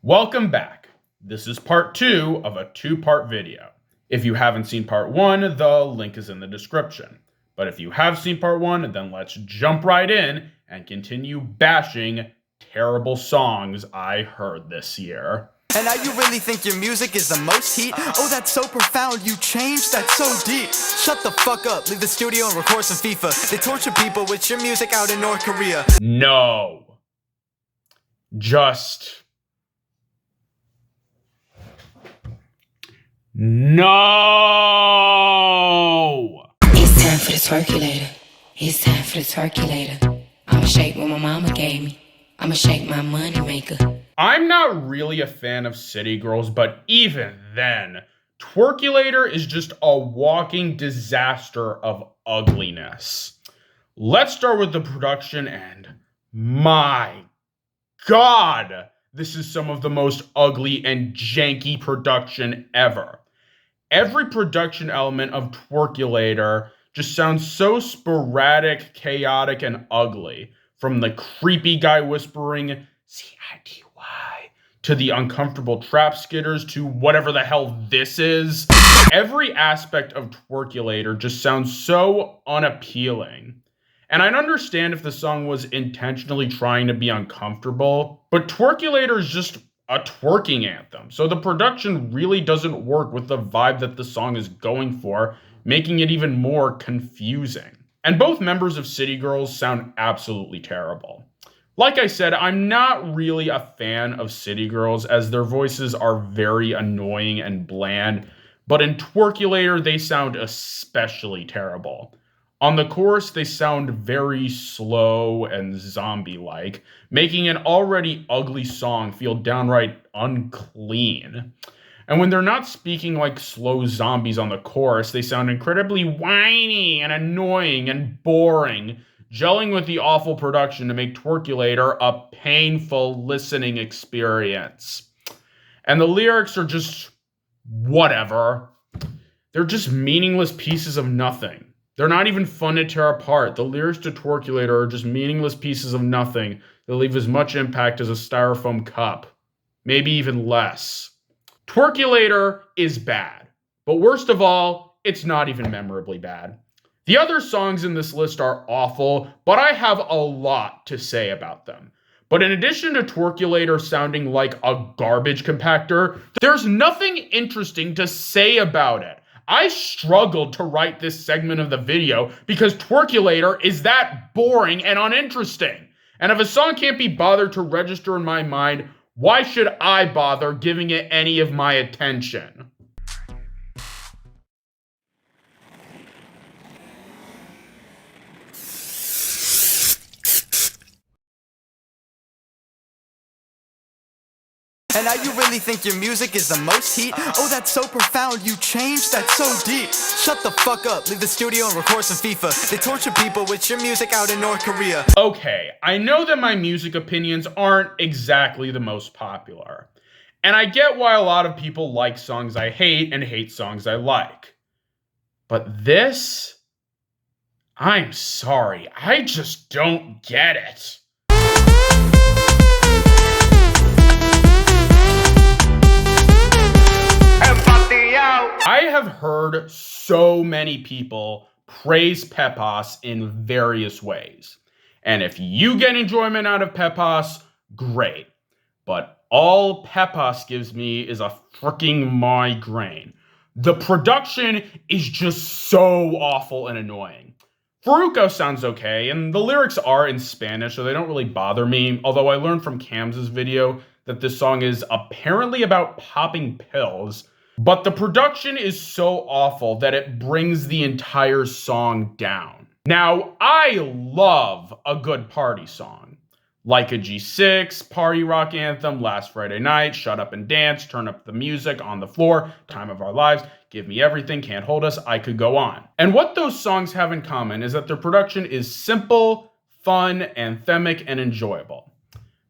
Welcome back. This is part 2 of a 2-part video. If you haven't seen part 1, the link is in the description. But if you have seen part 1, then let's jump right in and continue bashing terrible songs I heard this year. And now you really think your music is the most heat? Oh, that's so profound, you changed, that's so deep. Shut the fuck up, leave the studio and record some FIFA. They torture people with your music out in North Korea. No. Just... no! It's time for the Twerculator. It's time for the Twerculator. I'ma shake what my mama gave me. I'ma shake my money maker. I'm not really a fan of City Girls, but even then, Twerculator is just a walking disaster of ugliness. Let's start with the production, and my God, this is some of the most ugly and janky production ever. Every production element of Twerculator just sounds so sporadic, chaotic, and ugly. From the creepy guy whispering, C-I-T-Y, to the uncomfortable trap skitters, to whatever the hell this is. Every aspect of Twerculator just sounds so unappealing. And I'd understand if the song was intentionally trying to be uncomfortable, but Twerculator is just a twerking anthem, so the production really doesn't work with the vibe that the song is going for, making it even more confusing. And both members of City Girls sound absolutely terrible. Like I said, I'm not really a fan of City Girls, as their voices are very annoying and bland, but in Twerculator they sound especially terrible. On the chorus, they sound very slow and zombie-like, making an already ugly song feel downright unclean. And when they're not speaking like slow zombies on the chorus, they sound incredibly whiny and annoying and boring, gelling with the awful production to make Twerculator a painful listening experience. And the lyrics are just whatever. They're just meaningless pieces of nothing. They're not even fun to tear apart. The lyrics to Twerculator are just meaningless pieces of nothing that leave as much impact as a styrofoam cup. Maybe even less. Twerculator is bad. But worst of all, it's not even memorably bad. The other songs in this list are awful, but I have a lot to say about them. But in addition to Twerculator sounding like a garbage compactor, there's nothing interesting to say about it. I struggled to write this segment of the video because Twerculator is that boring and uninteresting. And if a song can't be bothered to register in my mind, why should I bother giving it any of my attention? And now you really think your music is the most heat? Oh, that's so profound, you changed, that's so deep. Shut the fuck up, leave the studio and record some FIFA. They torture people with your music out in North Korea. Okay, I know that my music opinions aren't exactly the most popular. And I get why a lot of people like songs I hate and hate songs I like. But this? I'm sorry, I just don't get it. I have heard so many people praise Pepos in various ways. And if you get enjoyment out of Pepos, great. But all Pepos gives me is a freaking migraine. The production is just so awful and annoying. Farruko sounds okay, and the lyrics are in Spanish, so they don't really bother me, although I learned from Kams's video that this song is apparently about popping pills. But the production is so awful that it brings the entire song down. Now, I love a good party song. Like a G6, party rock anthem, Last Friday Night, Shut Up and Dance, Turn Up the Music, On the Floor, Time of Our Lives, Give Me Everything, Can't Hold Us, I could go on. And what those songs have in common is that their production is simple, fun, anthemic, and enjoyable.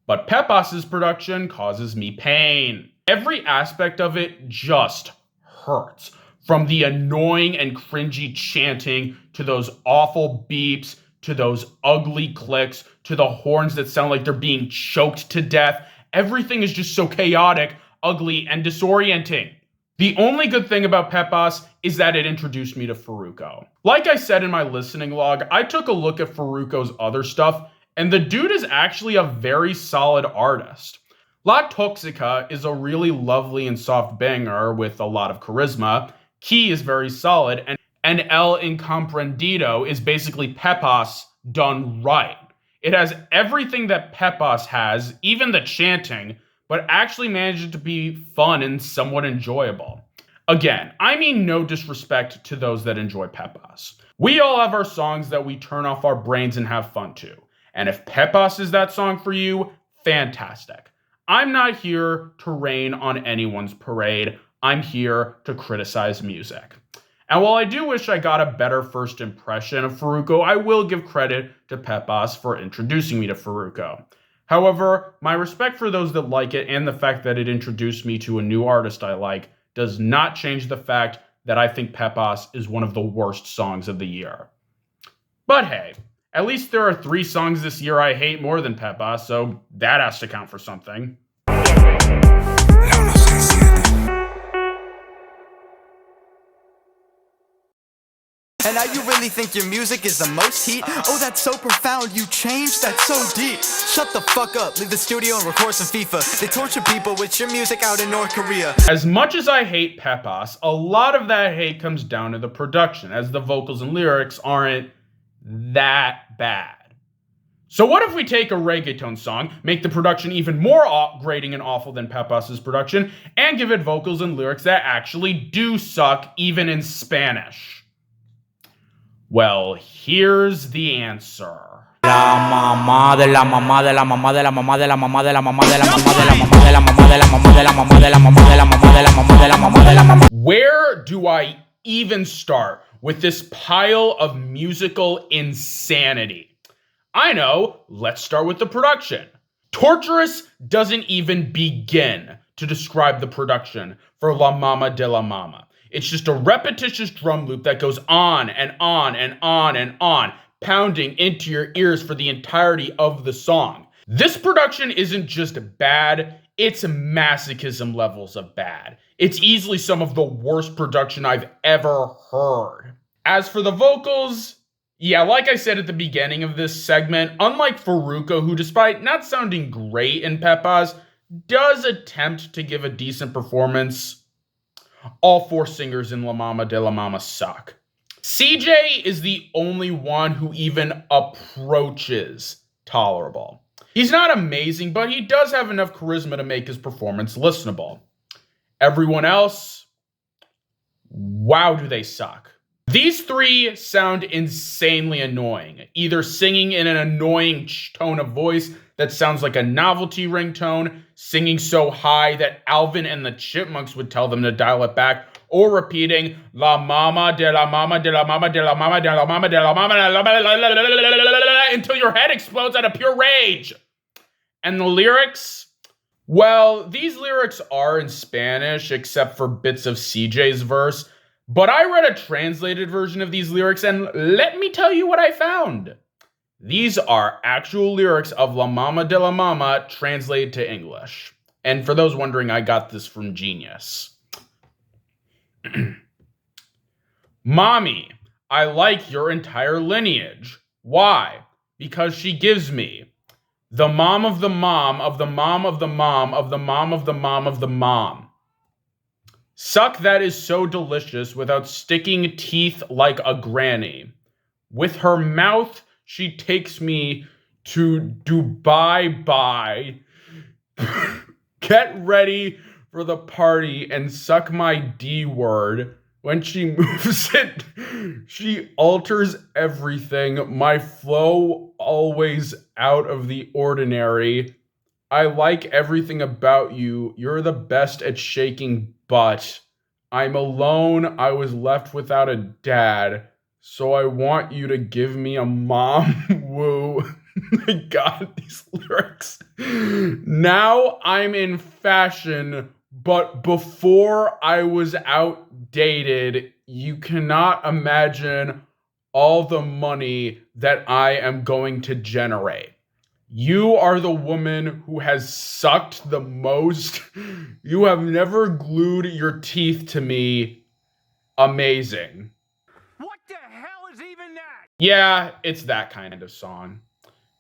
But Pepos's production causes me pain. Every aspect of it just hurts. From the annoying and cringy chanting, to those awful beeps, to those ugly clicks, to the horns that sound like they're being choked to death. Everything is just so chaotic, ugly, and disorienting. The only good thing about Pepas is that it introduced me to Farruko. Like I said in my listening log, I took a look at Farruko's other stuff, and the dude is actually a very solid artist. La Toxica is a really lovely and soft banger with a lot of charisma. Key is very solid, and El Incomprendido is basically Pepas done right. It has everything that Pepas has, even the chanting, but actually manages to be fun and somewhat enjoyable. Again, I mean no disrespect to those that enjoy Pepas. We all have our songs that we turn off our brains and have fun to. And if Pepas is that song for you, fantastic. I'm not here to rain on anyone's parade. I'm here to criticize music. And while I do wish I got a better first impression of Farruko, I will give credit to Pepas for introducing me to Farruko. However, my respect for those that like it and the fact that it introduced me to a new artist I like does not change the fact that I think Pepas is one of the worst songs of the year. But hey, at least there are 3 songs this year I hate more than Pepas, so that has to count for something. And now you really think your music is the most heat? Oh, that's so profound, you changed, that's so deep. Shut the fuck up, leave the studio and record some FIFA. They torture people with your music out in North Korea. As much as I hate Pepas, a lot of that hate comes down to the production, as the vocals and lyrics aren't that bad. So what if we take a reggaeton song, make the production even more grating and awful than Pepas' production, and give it vocals and lyrics that actually do suck, even in Spanish? Well, here's the answer. La mamá de la mamá de la mamá de la mamá de la mamá de la mamá de la mamá de la mamá de la mamá de la mamá de la mamá de la mamá de la mamá de la mamá de la mamá de la mamá. Where do I even start with this pile of musical insanity? I know, let's start with the production. Torturous doesn't even begin to describe the production for La Mama de la Mama. It's just a repetitious drum loop that goes on and on and on and on, pounding into your ears for the entirety of the song. This production isn't just bad, it's masochism levels of bad. It's easily some of the worst production I've ever heard. As for the vocals, yeah, like I said at the beginning of this segment, unlike Farruko, who despite not sounding great in Pepas, does attempt to give a decent performance, all 4 singers in La Mama de la Mama suck. CJ is the only one who even approaches tolerable. He's not amazing, but he does have enough charisma to make his performance listenable. Everyone else, wow, do they suck. These 3 sound insanely annoying, either singing in an annoying tone of voice that sounds like a novelty ringtone, singing so high that Alvin and the Chipmunks would tell them to dial it back, or repeating La Mama de la Mama de la Mama de la Mama de la Mama de la Mama de la Mama until your head explodes out of pure rage. And the lyrics? Well, these lyrics are in Spanish, except for bits of CJ's verse, but I read a translated version of these lyrics, and let me tell you what I found. These are actual lyrics of La Mama de la Mama translated to English. And for those wondering, I got this from Genius. Mommy, I like your entire lineage. Why? Because she gives me the mom of the mom of the mom of the mom of the mom of the mom of the mom. Suck that is so delicious without sticking teeth like a granny. With her mouth, she takes me to Dubai. Bye. Get ready for the party and suck my D word. When she moves it, she alters everything. My flow always out of the ordinary. I like everything about you. You're the best at shaking butt. I'm alone. I was left without a dad. So I want you to give me a mom. Woo. My God, these lyrics. Now I'm in fashion, but before I was outdated. You cannot imagine all the money that I am going to generate. You are the woman who has sucked the most. You have never glued your teeth to me. Amazing. What the hell is even that? Yeah, it's that kind of song.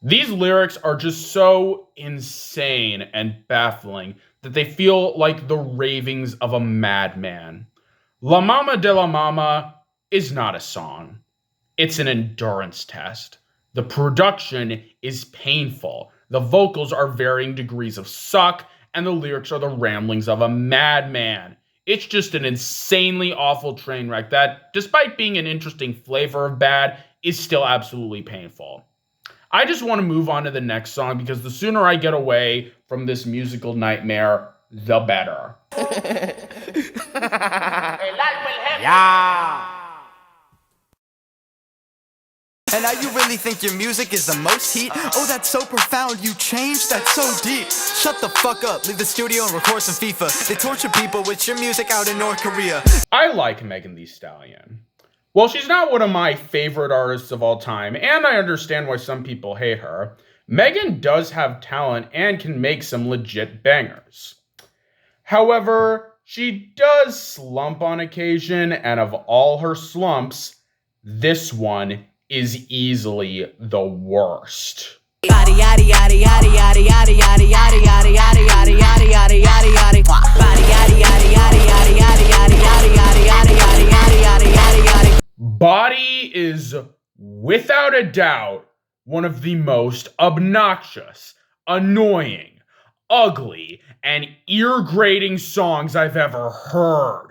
These lyrics are just so insane and baffling that they feel like the ravings of a madman. La Mama de la Mama is not a song. It's an endurance test. The production is painful. The vocals are varying degrees of suck, and the lyrics are the ramblings of a madman. It's just an insanely awful train wreck that, despite being an interesting flavor of bad, is still absolutely painful. I just want to move on to the next song because the sooner I get away from this musical nightmare, the better. Yeah. And now you really think your music is the most heat? Oh, that's so profound, you changed, that's so deep. Shut the fuck up, leave the studio and record some FIFA. They torture people with your music out in North Korea. I like Megan Thee Stallion. Well, she's not one of my favorite artists of all time, and I understand why some people hate her. Megan does have talent and can make some legit bangers. However, she does slump on occasion, and of all her slumps, this one is easily the worst. Body is, without a doubt, one of the most obnoxious, annoying, ugly, and ear-grating songs I've ever heard.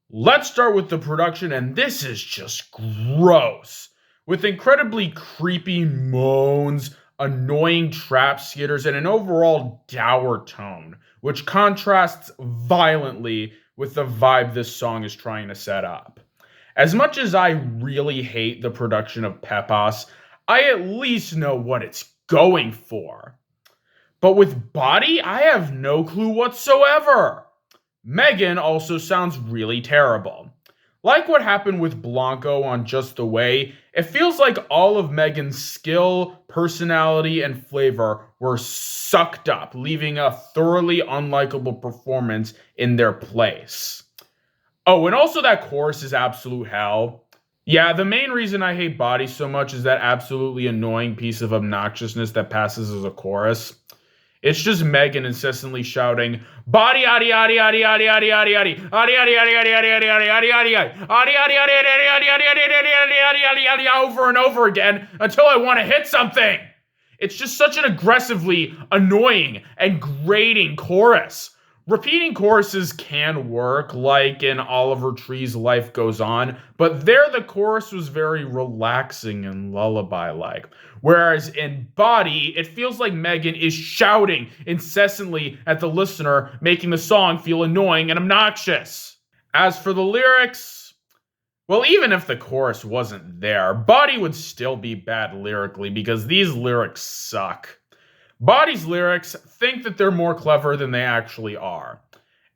Let's start with the production, and this is just gross. With incredibly creepy moans, annoying trap skitters, and an overall dour tone, which contrasts violently with the vibe this song is trying to set up. As much as I really hate the production of Pepas, I at least know what it's going for. But with Body, I have no clue whatsoever. Megan also sounds really terrible. Like what happened with Blanco on Just the Way, it feels like all of Megan's skill, personality, and flavor were sucked up, leaving a thoroughly unlikable performance in their place. Oh, and also that chorus is absolute hell. Yeah, the main reason I hate Body so much is that absolutely annoying piece of obnoxiousness that passes as a chorus. It's just Megan incessantly shouting, Body, yaddy, yaddy, yaddy, yaddy, yaddy, yaddy, yaddy, yaddy, yaddy, yaddy, yaddy, yaddy, yaddy, yaddy, yaddy, over and over again until I want to hit something. It's just such an aggressively annoying and grating chorus. Repeating choruses can work, like in Oliver Tree's Life Goes On, but there the chorus was very relaxing and lullaby-like. Whereas in Body, it feels like Megan is shouting incessantly at the listener, making the song feel annoying and obnoxious. As for the lyrics, well, even if the chorus wasn't there, Body would still be bad lyrically because these lyrics suck. Body's lyrics think that they're more clever than they actually are.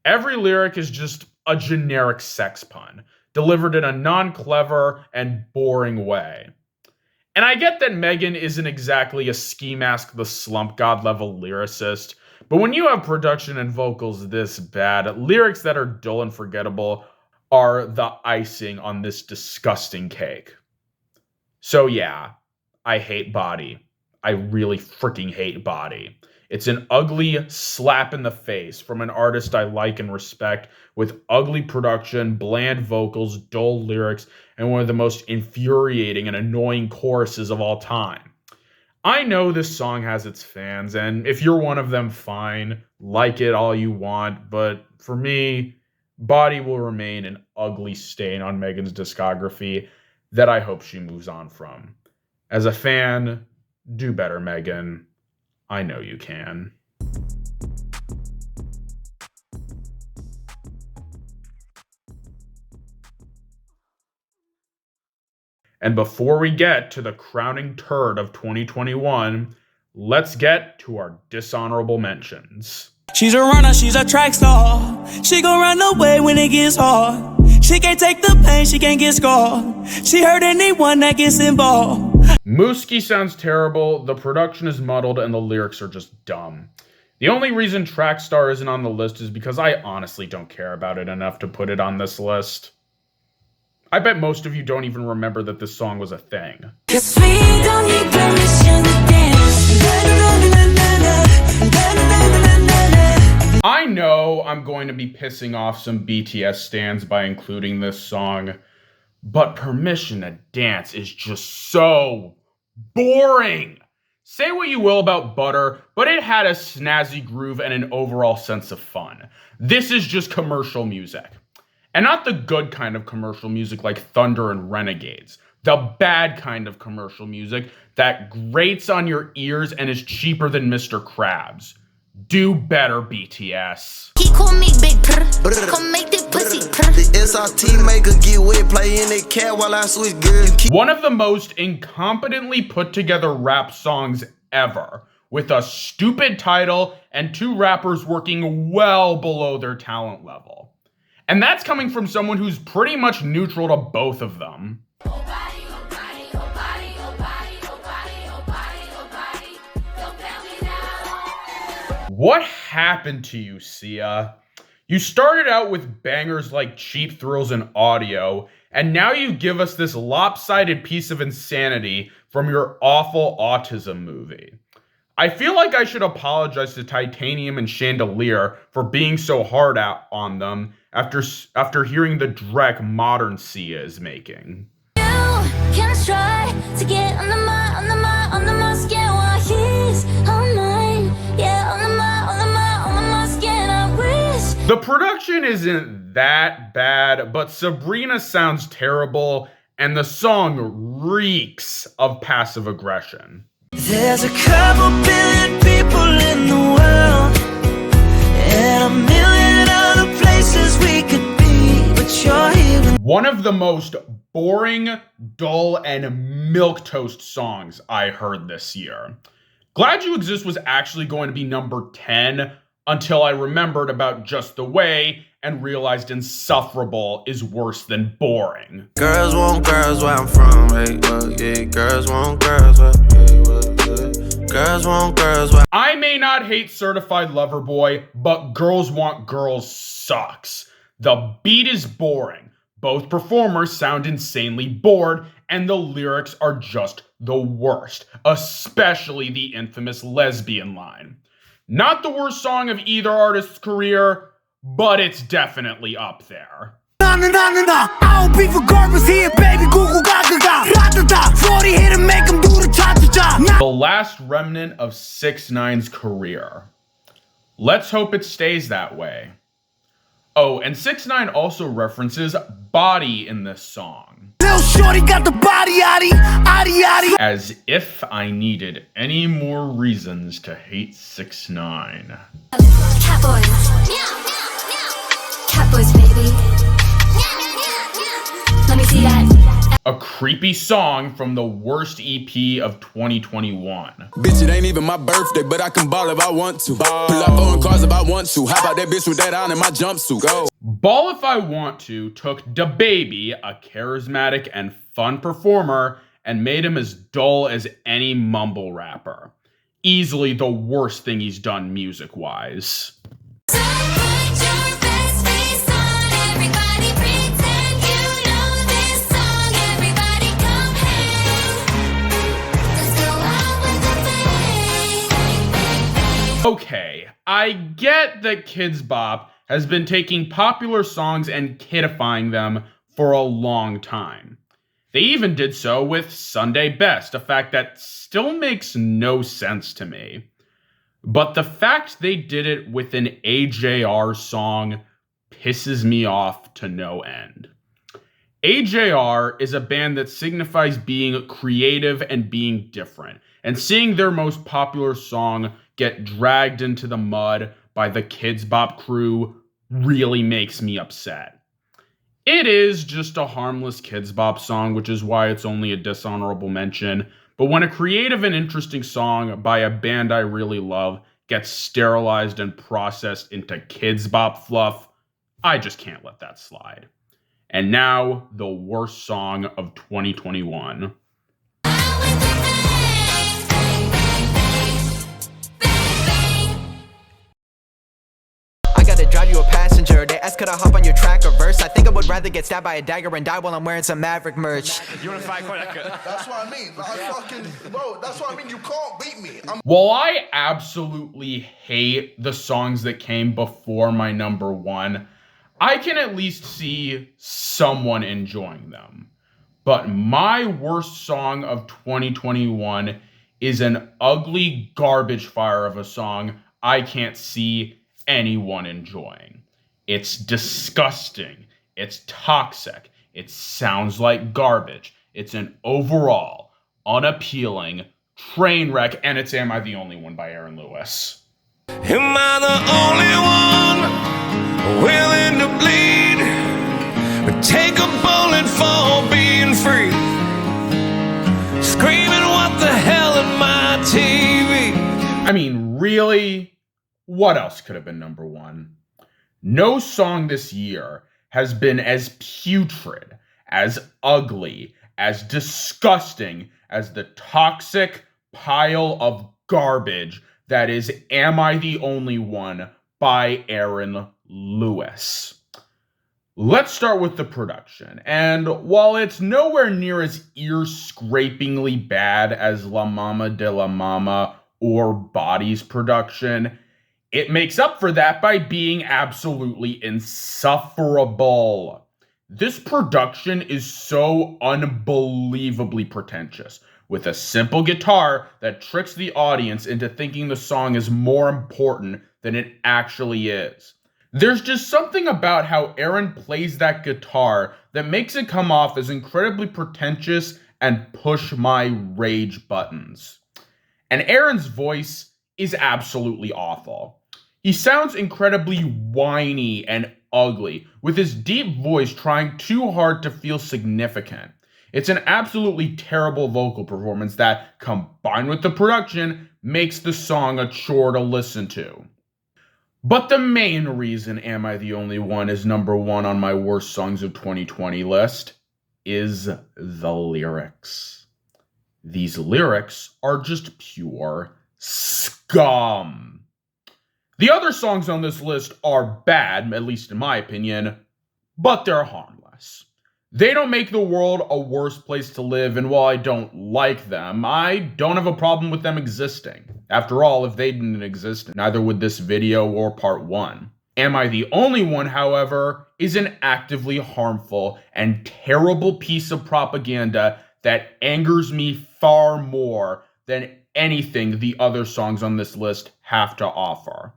Every lyric is just a generic sex pun, delivered in a non-clever and boring way. And I get that Megan isn't exactly a Ski Mask the Slump God level lyricist, but when you have production and vocals this bad, lyrics that are dull and forgettable are the icing on this disgusting cake. So yeah, I hate Body. I really freaking hate Body. It's an ugly slap in the face from an artist I like and respect with ugly production, bland vocals, dull lyrics, and one of the most infuriating and annoying choruses of all time. I know this song has its fans, and if you're one of them, fine. Like it all you want, but for me, Body will remain an ugly stain on Megan's discography that I hope she moves on from. As a fan, do better, Megan. I know you can. And before we get to the crowning turd of 2021, let's get to our dishonorable mentions. She's a runner, she's a track star. She gon' run away when it gets hard. She can't take the pain, she can't get scarred. She hurt anyone that gets involved. Mooski sounds terrible, the production is muddled, and the lyrics are just dumb. The only reason Trackstar isn't on the list is because I honestly don't care about it enough to put it on this list. I bet most of you don't even remember that this song was a thing. 'Cause we don't need permission to dance. I know I'm going to be pissing off some BTS stans by including this song, but Permission to Dance is just so boring. Say what you will about Butter, but it had a snazzy groove and an overall sense of fun. This is just commercial music. And not the good kind of commercial music like Thunder and Renegades. The bad kind of commercial music that grates on your ears and is cheaper than Mr. Krabs. Do better, BTS. He call me Big Purr, come make the pussy purr. The SRT maker get wet, play in that cat while I switch gears. One of the most incompetently put together rap songs ever, with a stupid title and two rappers working well below their talent level. And that's coming from someone who's pretty much neutral to both of them. What happened to you, Sia? You started out with bangers like Cheap Thrills and Audio, and now you give us this lopsided piece of insanity from your awful autism movie. I feel like I should apologize to Titanium and Chandelier for being so hard out on them after hearing the dreck modern Sia is making. You can try to get on the skin while he's on mine. Yeah, on the skin, I wish. The production isn't that bad, but Sabrina sounds terrible, and the song reeks of passive aggression. There's a couple billion people in the world, and a million other places we could be, but you're here with One of the most boring, dull, and milquetoast songs I heard this year. Glad You Exist was actually going to be number 10 until I remembered about Just the Way and realized Insufferable is worse than boring. Girls want girls where I'm from, hey, well, yeah. Girls want girls where, hey, well, yeah. Girls want girls where. I may not hate Certified Lover Boy, but Girls Want Girls sucks. The beat is boring. Both performers sound insanely bored, and the lyrics are just the worst, especially the infamous lesbian line. Not the worst song of either artist's career, but it's definitely up there. I don't be for garbage here, baby. Google gaga. 40 hit and make him do the cha-cha-cha. The last remnant of 6ix9ine's career. Let's hope it stays that way. Oh, and 6ix9ine also references body in this song. Little shorty got the body, yaddy. As if I needed any more reasons to hate 6ix9ine. Catboys. Catboys, baby. Let me see that. A creepy song from the worst EP of 2021. Bitch, it ain't even my birthday, but I can ball if I want to. Pull up on cars if I want to. How about that bitch with that on in my jumpsuit? Go. Ball If I Want To took DaBaby, a charismatic and fun performer, and made him as dull as any mumble rapper. Easily the worst thing he's done music-wise. Okay, I get that Kidz Bop has been taking popular songs and kidifying them for a long time. They even did so with Sunday Best, a fact that still makes no sense to me. But the fact they did it with an AJR song pisses me off to no end. AJR is a band that signifies being creative and being different, and seeing their most popular song get dragged into the mud by the Kidz Bop crew really makes me upset. It is just a harmless Kidz Bop song, which is why it's only a dishonorable mention, but when a creative and interesting song by a band I really love gets sterilized and processed into Kidz Bop fluff, I just can't let that slide. And now, the worst song of 2021. passenger. They ask could I hop on your track or verse. I think I would rather get stabbed by a dagger and die while I'm wearing some Maverick merch. You wanna fight? That's what I mean. Bro, that's what I mean. You can't beat me. While I absolutely hate the songs that came before my number one, I can at least see someone enjoying them. But my worst song of 2021 is an ugly garbage fire of a song I can't see anyone enjoying. It's disgusting. It's toxic. It sounds like garbage. It's an overall unappealing train wreck, and it's Am I the Only One by Aaron Lewis. Am I the only one willing to bleed? Take a bullet for being free. Screaming, what the hell in my TV? I mean, really? What else could have been number one? No song this year has been as putrid, as ugly, as disgusting as the toxic pile of garbage that is Am I the Only One by Aaron Lewis. Let's start with the production, and while it's nowhere near as ear-scrapingly bad as La Mama de la Mama or Body's production, it makes up for that by being absolutely insufferable. This production is so unbelievably pretentious, with a simple guitar that tricks the audience into thinking the song is more important than it actually is. There's just something about how Aaron plays that guitar that makes it come off as incredibly pretentious and push my rage buttons. And Aaron's voice is absolutely awful. He sounds incredibly whiny and ugly, with his deep voice trying too hard to feel significant. It's an absolutely terrible vocal performance that, combined with the production, makes the song a chore to listen to. But the main reason Am I the Only One is number one on my worst songs of 2020 list is the lyrics. These lyrics are just pure scum. The other songs on this list are bad, at least in my opinion, but they're harmless. They don't make the world a worse place to live, and while I don't like them, I don't have a problem with them existing. After all, if they didn't exist, neither would this video or part one. Am I the Only One, however, is an actively harmful and terrible piece of propaganda that angers me far more than anything the other songs on this list have to offer.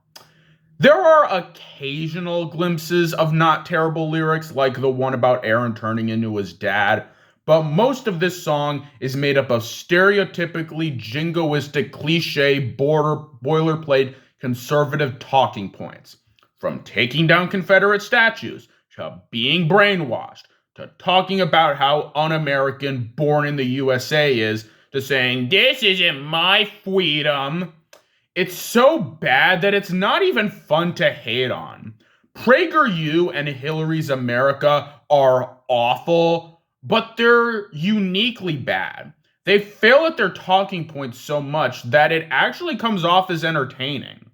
There are occasional glimpses of not terrible lyrics, like the one about Aaron turning into his dad, but most of this song is made up of stereotypically jingoistic, cliche, boilerplate conservative talking points. From taking down Confederate statues, to being brainwashed, to talking about how un-American Born in the USA is, to saying, this isn't my freedom. It's so bad that it's not even fun to hate on. PragerU and Hillary's America are awful, but they're uniquely bad. They fail at their talking points so much that it actually comes off as entertaining.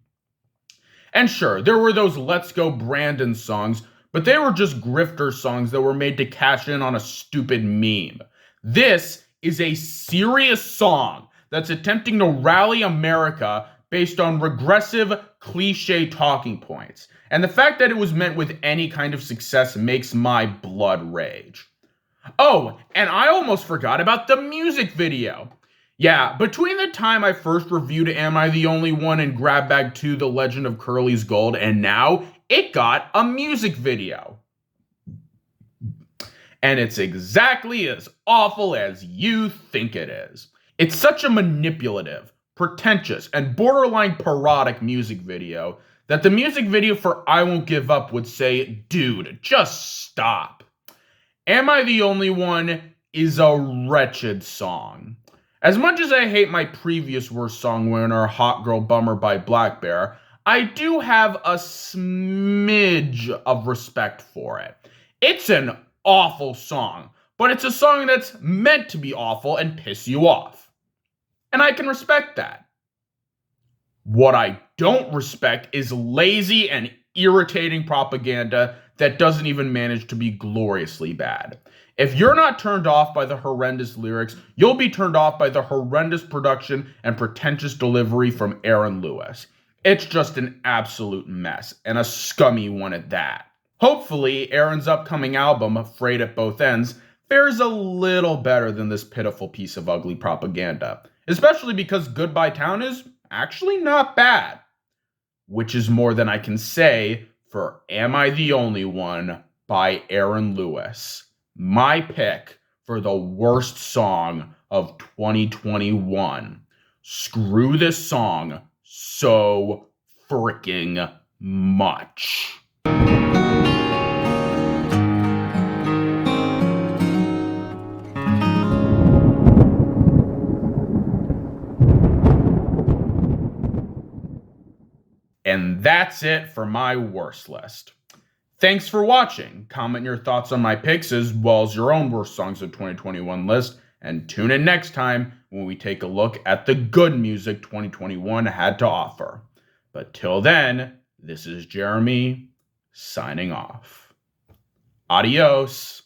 And sure, there were those Let's Go Brandon songs, but they were just grifter songs that were made to cash in on a stupid meme. This is a serious song that's attempting to rally America based on regressive, cliche talking points. And the fact that it was met with any kind of success makes my blood rage. Oh, and I almost forgot about the music video. Yeah, between the time I first reviewed Am I the Only One and Grab Bag 2 The Legend of Curly's Gold, and now, it got a music video. And it's exactly as awful as you think it is. It's such a manipulative, pretentious, and borderline parodic music video that the music video for I Won't Give Up would say, dude, just stop. Am I the Only One is a wretched song. As much as I hate my previous worst song winner, Hot Girl Bummer by Black Bear, I do have a smidge of respect for it. It's an awful song, but it's a song that's meant to be awful and piss you off. And I can respect that. What I don't respect is lazy and irritating propaganda that doesn't even manage to be gloriously bad. If you're not turned off by the horrendous lyrics, you'll be turned off by the horrendous production and pretentious delivery from Aaron Lewis. It's just an absolute mess, and a scummy one at that. Hopefully, Aaron's upcoming album, Afraid at Both Ends, fares a little better than this pitiful piece of ugly propaganda, especially because Goodbye Town is actually not bad. Which is more than I can say for Am I the Only One by Aaron Lewis. My pick for the worst song of 2021. Screw this song so freaking much. And that's it for my worst list. Thanks for watching. Comment your thoughts on my picks as well as your own worst songs of 2021 list. And tune in next time when we take a look at the good music 2021 had to offer. But till then, this is Jeremy signing off. Adios.